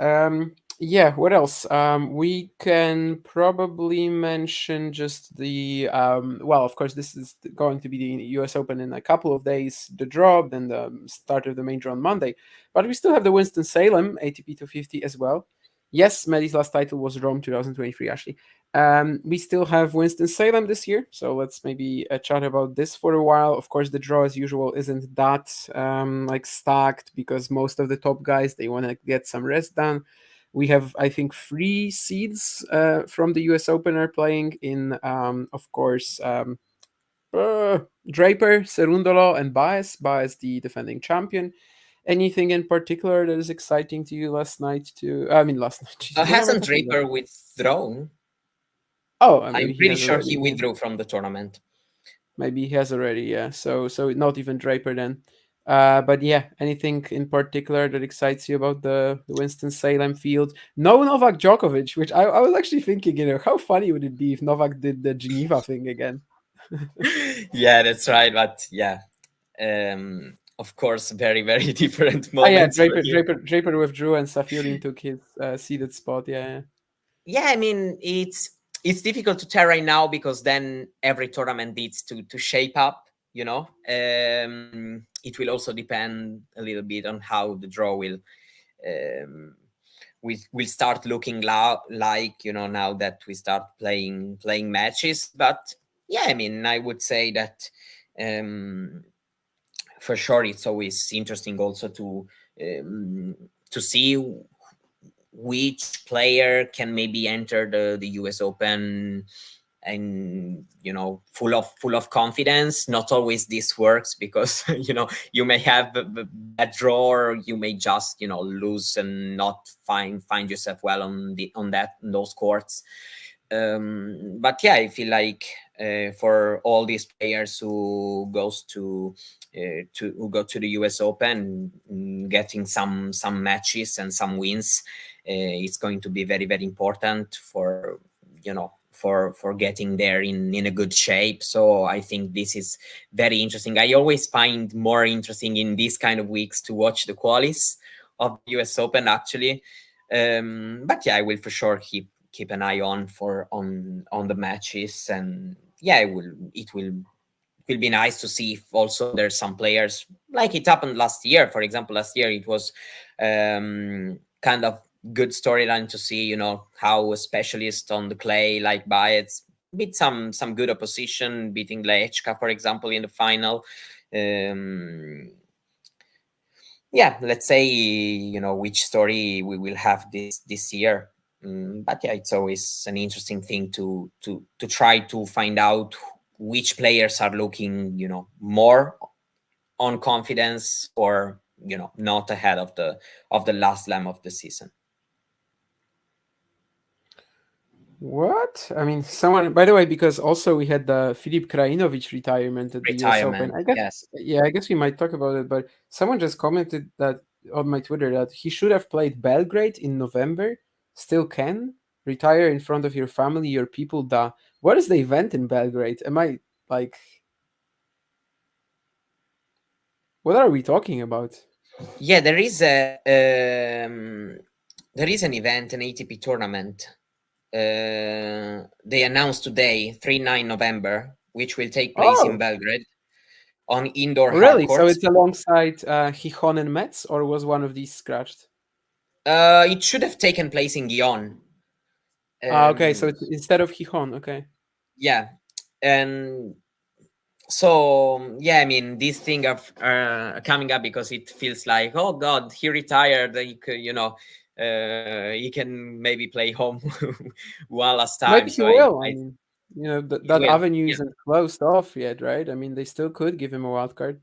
Yeah, what else? We can probably mention just the well, of course, this is going to be the US Open in a couple of days, the draw, then the start of the main draw on Monday. But we still have the Winston Salem ATP 250 as well. Yes, Maddie's last title was Rome 2023, actually. We still have Winston Salem this year, so let's maybe chat about this for a while. Of course, the draw, as usual, isn't that stacked because most of the top guys, they want to get some rest done. We have, I think, 3 seeds from the US Open are playing in, of course, Draper, Cerundolo, and Baez. Baez, the defending champion. Anything in particular that is exciting to you last night? Last night. Hasn't Draper withdrawn? Oh, I'm pretty sure he withdrew from the tournament. Maybe he has already, yeah. So not even Draper then. But yeah, anything in particular that excites you about the Winston Salem field? No Novak Djokovic, which I was actually thinking, how funny would it be if Novak did the Geneva thing again? Yeah, that's right. But yeah, of course, very, very different moments. Draper withdrew and Safiullin took his seated spot. Yeah. Yeah, I mean, it's difficult to tell right now because then every tournament needs to shape up. It will also depend a little bit on how the draw will start looking like, now that we start playing matches. But yeah, I mean, I would say that for sure it's always interesting also to to see which player can maybe enter the US Open and full of confidence. Not always this works, because you may have a bad draw, or you may just lose and not find yourself well on those courts. But yeah, I feel like for all these players who go to the US Open, getting some matches and some wins, it's going to be very, very important for for getting there in a good shape. So I think this is very interesting. I always find more interesting in these kind of weeks to watch the qualies of the US Open, actually. But yeah, I will for sure keep an eye on the matches, and yeah, it will be nice to see if also there's some players, like it happened last year. For example, last year it was kind of good storyline to see, how a specialist on the clay like Baez beat some good opposition, beating Lechka, for example, in the final. Yeah, let's say, which story we will have this year. But yeah, it's always an interesting thing to try to find out which players are looking, more on confidence, or not ahead of the last slam of the season. What? I mean, someone, by the way, because also we had the Filip Krajinovic retirement at the US Open. I guess, yes. Yeah, I guess we might talk about it, but someone just commented that on my Twitter that he should have played Belgrade in November. Still can retire in front of your family, your people. What is the event in Belgrade? Am I like, what are we talking about? Yeah, there is an event, an ATP tournament. They announced today, 3-9 November, which will take place in Belgrade on indoor hard courts. So it's alongside Gijon and Metz, or was one of these scratched? It should have taken place in Gijón. Okay, so it's instead of Gijon, okay. Yeah, and so yeah, I mean, this thing of coming up because it feels like, oh God, he retired. He could, he can maybe play home one last time. Maybe so he will. I mean, that avenue isn't closed off yet, right? I mean, they still could give him a wild card.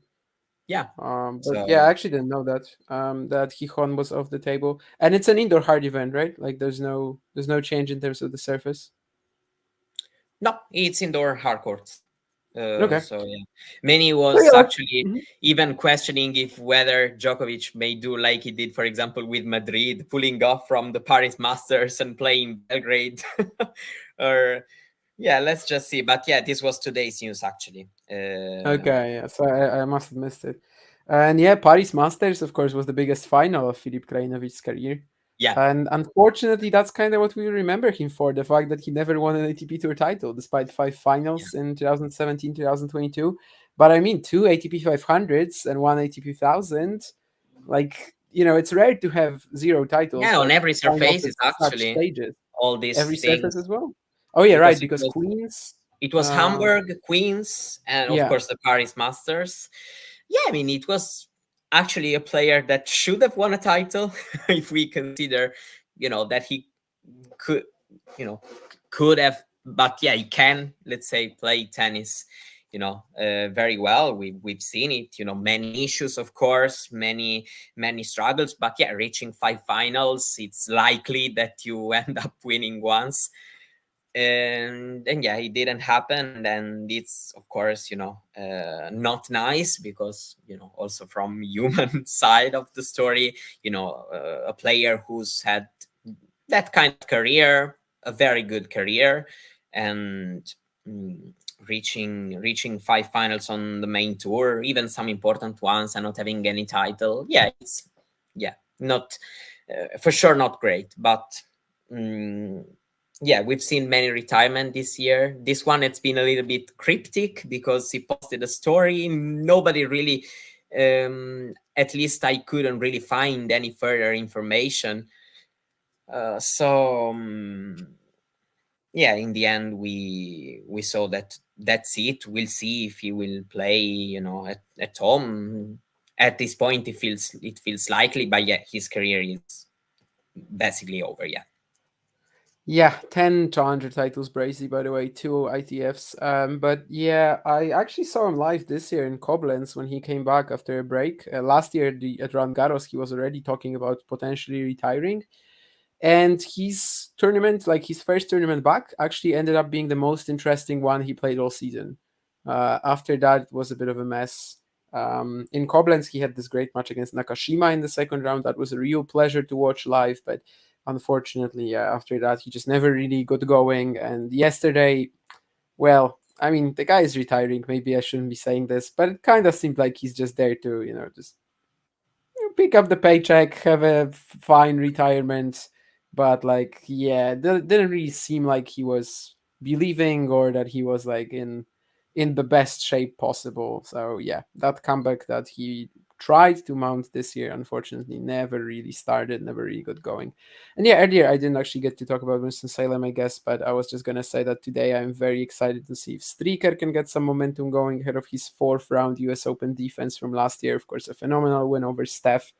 Yeah. But yeah, I actually didn't know that that Gijon was off the table, and it's an indoor hard event, right? Like there's no change in terms of the surface. No, it's indoor hard courts. Okay. So yeah, many was actually even questioning if whether Djokovic may do like he did, for example, with Madrid, pulling off from the Paris Masters and playing Belgrade, or yeah, let's just see. But yeah, this was today's news actually. Okay, yeah, so I must have missed it. And yeah, Paris Masters, of course, was the biggest final of Filip Krajinovic's career. Yeah. And unfortunately, that's kind of what we remember him for, the fact that he never won an ATP Tour title, despite 5 finals in 2017, 2022. But I mean, 2 ATP 500s and 1 ATP 1000. Like, it's rare to have 0 titles. Yeah, on every surface is actually stages. All these every things. surface as well. Oh yeah, right, because Queens. It was Hamburg, Queens, and of course the Paris Masters. Yeah, I mean, it was actually a player that should have won a title if we consider, that he could have, but yeah, he can, let's say, play tennis, very well. We've seen it, many issues, of course, many struggles, but yeah, reaching 5 finals, it's likely that you end up winning once. And yeah, it didn't happen, and it's of course not nice, because also from human side of the story, a player who's had that kind of career, a very good career, and reaching 5 finals on the main tour, even some important ones, and not having any title. Yeah, it's not for sure not great, but yeah, we've seen many retirement this year. This one, it's been a little bit cryptic because he posted a story. Nobody really, at least I couldn't really find any further information. So yeah, in the end, we saw that that's it. We'll see if he will play, at home. at this point it feels likely, but yeah, his career is basically over. Yeah, 10 challenger titles, Brazy, by the way, 2 ITFs. But yeah, I actually saw him live this year in Koblenz when he came back after a break. Last year at Roland Garros, he was already talking about potentially retiring. And his tournament, like his first tournament back, actually ended up being the most interesting one he played all season. After that, it was a bit of a mess. In Koblenz, he had this great match against Nakashima in the second round. That was a real pleasure to watch live, but unfortunately, after that, he just never really got going. And yesterday, well, I mean, the guy is retiring. Maybe I shouldn't be saying this, but it kind of seemed like he's just there to, just pick up the paycheck, have a fine retirement. But like, yeah, didn't really seem like he was believing or that he was like in the best shape possible. So yeah, that comeback that he tried to mount this year, unfortunately, never really started, never really got going. And yeah, earlier I didn't actually get to talk about Winston Salem, I guess, but I was just gonna say that today I'm very excited to see if Stricker can get some momentum going ahead of his 4th round US Open defense from last year. Of course, a phenomenal win over Steph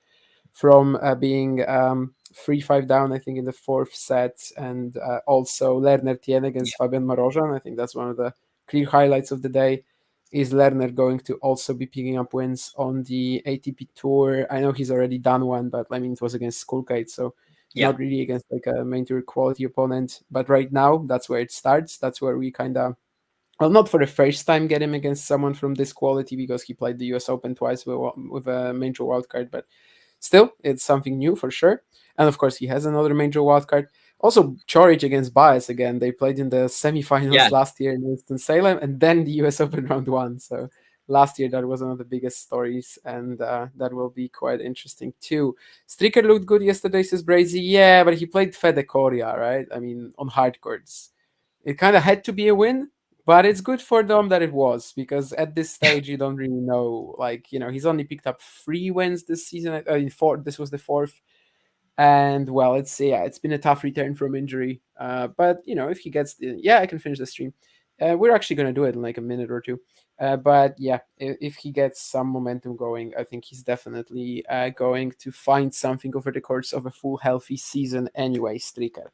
from being 3-5 down, I think, in the 4th set, and also Lerner Tien against Fabian Marozsan. I think that's one of the clear highlights of the day. Is Lerner going to also be picking up wins on the ATP Tour? I know he's already done one, but I mean, it was against Skulkate, so not really against like a main tour quality opponent. But right now, that's where it starts. That's where we kind of, well, not for the first time get him against someone from this quality, because he played the US Open twice with a major wildcard, but still, it's something new for sure. And of course, he has another major wildcard. Also, Chorich against Baez again. They played in the semifinals last year in Winston-Salem, and then the US Open round 1. So last year, that was one of the biggest stories, and that will be quite interesting too. Stricker looked good yesterday, says Brazy. Yeah, but he played Fede Coria, right? I mean, on hard courts. It kind of had to be a win, but it's good for them that it was, because at this stage, you don't really know. Like, he's only picked up 3 wins this season. This was the 4th. And well, it's been a tough return from injury. But if he gets, I can finish the stream. We're actually going to do it in like a minute or two. But yeah, if he gets some momentum going, I think he's definitely going to find something over the course of a full healthy season anyway, Stricker.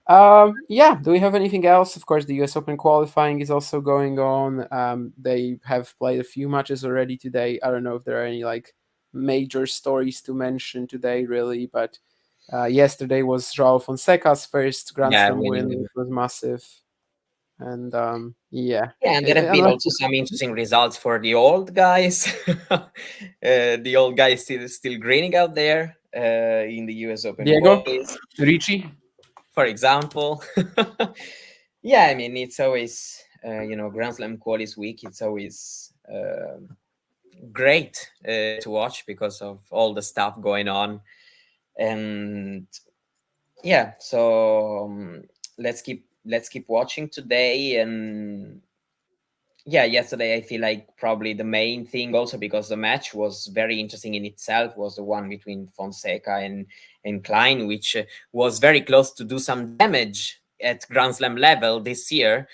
Do we have anything else? Of course, the US Open qualifying is also going on. They have played a few matches already today. I don't know if there are any like major stories to mention today, really, but yesterday was Joao Fonseca's first Grand Slam win, which was massive. And and there have been also some interesting results for the old guys. The old guys still grinning out there in the US Open. Diego Ricci, for example. I mean, it's always Grand Slam qualies week. It's always great to watch because of all the stuff going on. And so let's keep watching today. And yesterday I feel like probably the main thing, also because the match was very interesting in itself, was the one between Fonseca and Klein, which was very close to do some damage at Grand Slam level this year,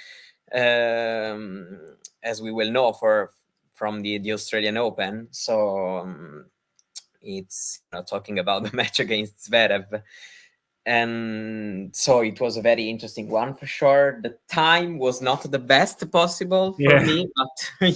as we will know from the Australian Open. So it's talking about the match against Zverev. And so it was a very interesting one for sure. The time was not the best possible for me, but I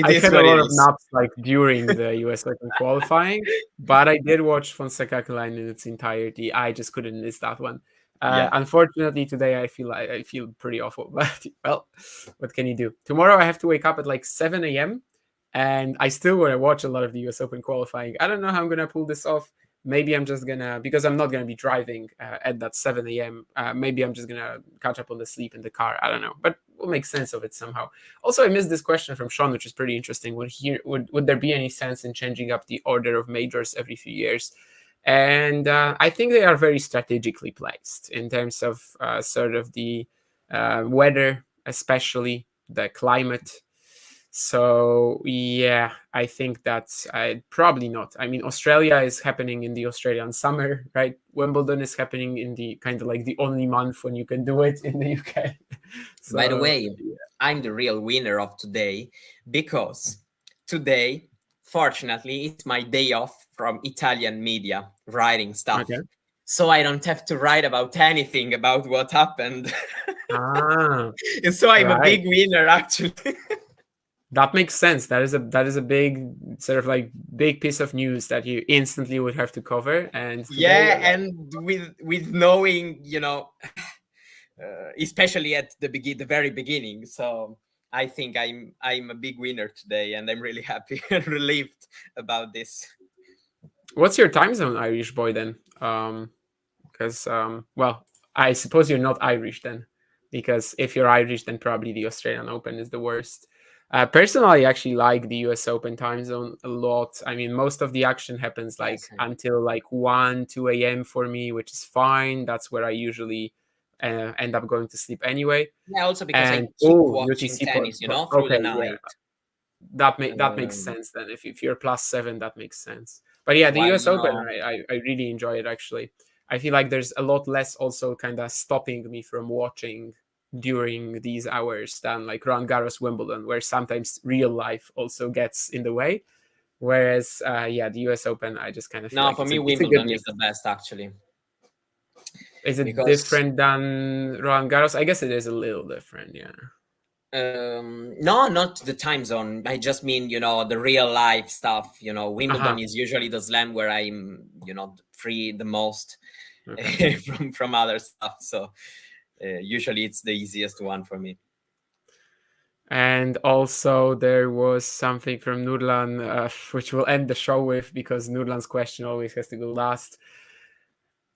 had a lot of naps like during the US Open qualifying, but I did watch Fonseca Klein in its entirety. I just couldn't miss that one. Unfortunately, today I feel pretty awful, but well, what can you do? Tomorrow I have to wake up at like 7 a.m. and I still want to watch a lot of the US Open qualifying. I don't know how I'm going to pull this off. Maybe I'm just going to, because I'm not going to be driving at that 7 a.m., maybe I'm just going to catch up on the sleep in the car. I don't know, but we'll make sense of it somehow. Also, I missed this question from Sean, which is pretty interesting. Would there be any sense in changing up the order of majors every few years? And I think they are very strategically placed in terms of sort of the weather, especially the climate. So I think that's probably not. I mean, Australia is happening in the Australian summer, right? Wimbledon is happening in the kind of like the only month when you can do it in the UK. By the way, I'm the real winner of today, because today fortunately, it's my day off from Italian media writing stuff. Okay. So I don't have to write about anything about what happened. Ah, And so I'm a right. big winner, actually. That makes sense. That is a big sort of like big piece of news that you instantly would have to cover. And Yeah, today, and with knowing, especially at the very beginning. So I think I'm a big winner today, and I'm really happy and relieved about this. what's your time zone, Irish boy? Then, because well, I suppose you're not Irish then, because if you're Irish, then probably the Australian Open is the worst. Personally, I actually like the US Open time zone a lot. I mean, most of the action happens like until like 1, 2 a.m. for me, which is fine. That's where I usually end up going to sleep anyway. Yeah, also because I keep watching UTC tennis, through the night. Yeah. That makes sense then. If you're +7, that makes sense. But yeah, the US Open, I really enjoy it actually. I feel like there's a lot less also kind of stopping me from watching during these hours than like Roland Garros, Wimbledon, where sometimes real life also gets in the way. Whereas, the US Open, I just kind of feel like for me, Wimbledon is the best actually. Is it different than Roland Garros? I guess it is a little different, yeah. No, not the time zone. I just mean, the real life stuff. Wimbledon is usually the slam where I'm, free the most from other stuff. So usually it's the easiest one for me. And also there was something from Nurlan, which we'll end the show with because Nurlan's question always has to go last.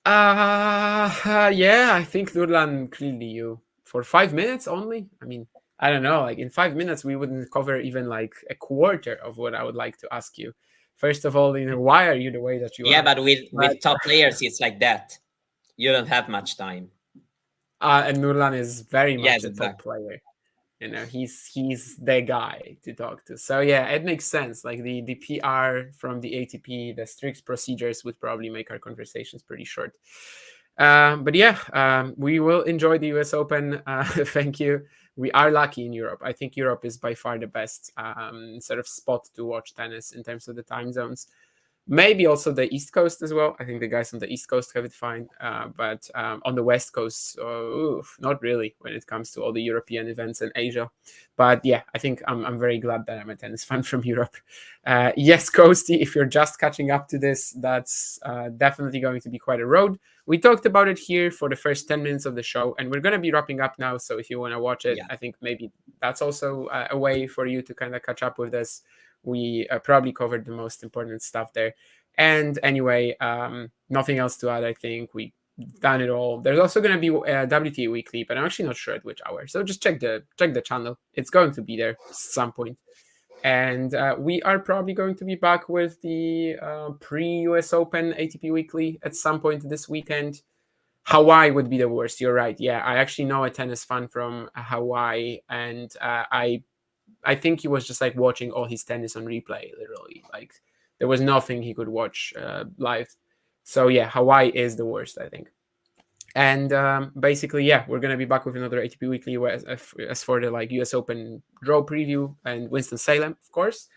Yeah, I think Nurlan clearly you for 5 minutes only. I mean, I don't know, like in 5 minutes, we wouldn't cover even like a quarter of what I would like to ask you. First of all, why are you the way that you are? Yeah, but with top players, it's like that. You don't have much time. And Nurlan is very much a top player. He's the guy to talk to. So yeah, it makes sense. Like the PR from the ATP, the strict procedures would probably make our conversations pretty short. But yeah, we will enjoy the US Open. Thank you. We are lucky in Europe. I think Europe is by far the best sort of spot to watch tennis in terms of the time zones. Maybe also the East Coast as well. I think the guys on the East Coast have it fine. But on the West Coast, not really when it comes to all the European events in Asia. But yeah, I think I'm very glad that I'm a tennis fan from Europe. Yes, Coasty, if you're just catching up to this, that's definitely going to be quite a road. We talked about it here for the first 10 minutes of the show, and we're going to be wrapping up now. So if you want to watch it, I think maybe that's also a way for you to kind of catch up with this. We probably covered the most important stuff there. And anyway, nothing else to add. I think we've done it all. There's also going to be a WTA Weekly, but I'm actually not sure at which hour. So just check the channel. It's going to be there at some point. And we are probably going to be back with the pre-US Open ATP Weekly at some point this weekend. Hawaii would be the worst. You're right. Yeah, I actually know a tennis fan from Hawaii, and I think he was just like watching all his tennis on replay, literally. Like there was nothing he could watch live. So yeah, Hawaii is the worst, I think. And basically, yeah, we're going to be back with another ATP Weekly as for the like US Open draw preview and Winston Salem, of course,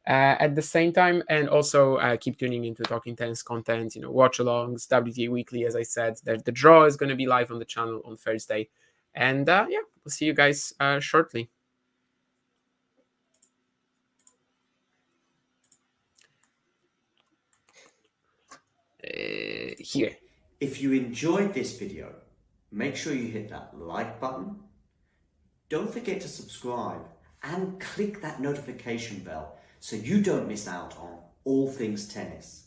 at the same time. And also keep tuning into Talking Tennis content, watch-alongs, WTA Weekly, as I said. The draw is going to be live on the channel on Thursday. And yeah, we'll see you guys shortly. Here. If you enjoyed this video, make sure you hit that like button. Don't forget to subscribe and click that notification bell so you don't miss out on all things tennis.